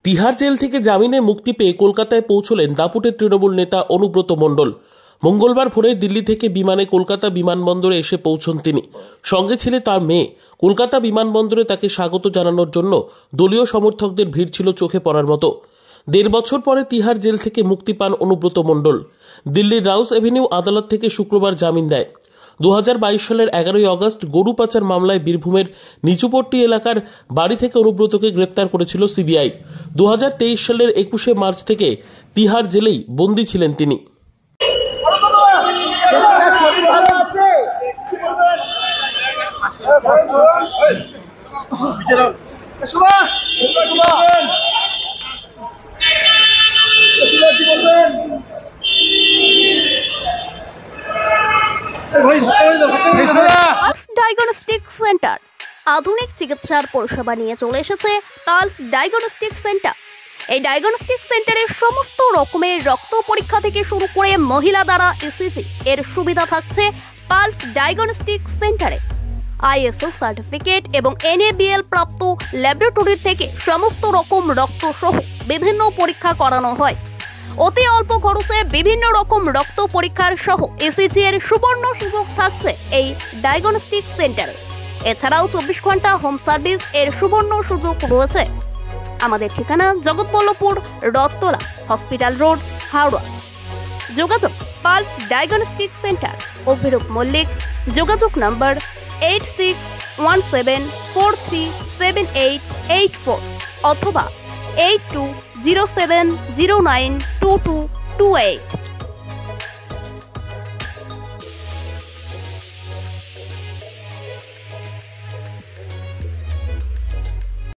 Tihar jail থেকে জামিনে মুক্তি পেয়ে কলকাতায় পৌঁছলেন দাপুটের তৃণমূল নেতা অনুব্রত মণ্ডল। মঙ্গলবার ভোরে দিল্লি থেকে বিমানে কলকাতা বিমানবন্দরে এসে পৌঁছন তিনি। সঙ্গে ছিল তার মেয়ে। কলকাতা বিমানবন্দরে তাকে স্বাগত জানানোর জন্য দলীয় সমর্থকদের ভিড় ছিল চোখে পড়ার মতো। ১.৫ বছর পরে তিহার জেল থেকে মুক্তি পান অনুব্রত মণ্ডল। দিল্লির রাউস এভিনিউ আদালত থেকে শুক্রবার জামিন দেয়। 2022 সালের 11ই আগস্ট গরু পাচার মামলায় বীরভূমের নিচুপট্টি এলাকার বাড়ি থেকে অনুব্রতকে গ্রেপ্তার করেছিল সিবিআই। 2023 সালের 21শে মার্চ থেকে তিহার জেলেই বন্দী ছিলেন তিনি। পালস ডায়াগনস্টিক সেন্টার আধুনিক চিকিৎসার পরিষেবা নিয়ে চলে এসেছে পালস ডায়াগনস্টিক সেন্টার। এই ডায়াগনস্টিক সেন্টারে সমস্ত রকমের রক্ত পরীক্ষা থেকে শুরু করে মহিলা দ্বারা ইসিজি এর সুবিধা থাকছে পালস ডায়াগনস্টিক সেন্টারে। আইএসও সার্টিফিকেট এবং এনএবিএল প্রাপ্ত ল্যাবরেটরি থেকে সমস্ত রকম রক্ত সহ বিভিন্ন পরীক্ষা করানো হয়। অতি অল্প খরচে বিভিন্ন রকম রক্ত পরীক্ষার সহ ইসিজি এর সুবর্ণ সুযোগ থাকছে এই ডায়াগনস্টিক সেন্টারে। এছাড়াও 24 ঘন্টা হোম সার্ভিস এর সুবর্ণ সুযোগ রয়েছে। আমাদের ঠিকানা জগৎবল্লভপুর, রথতলা, হসপিটাল রোড, হাওড়া। যোগাযোগ pulse diagnostic centre, Abhirup Mallick. যোগাযোগ নম্বর 8617437884 অথবা 8207092228।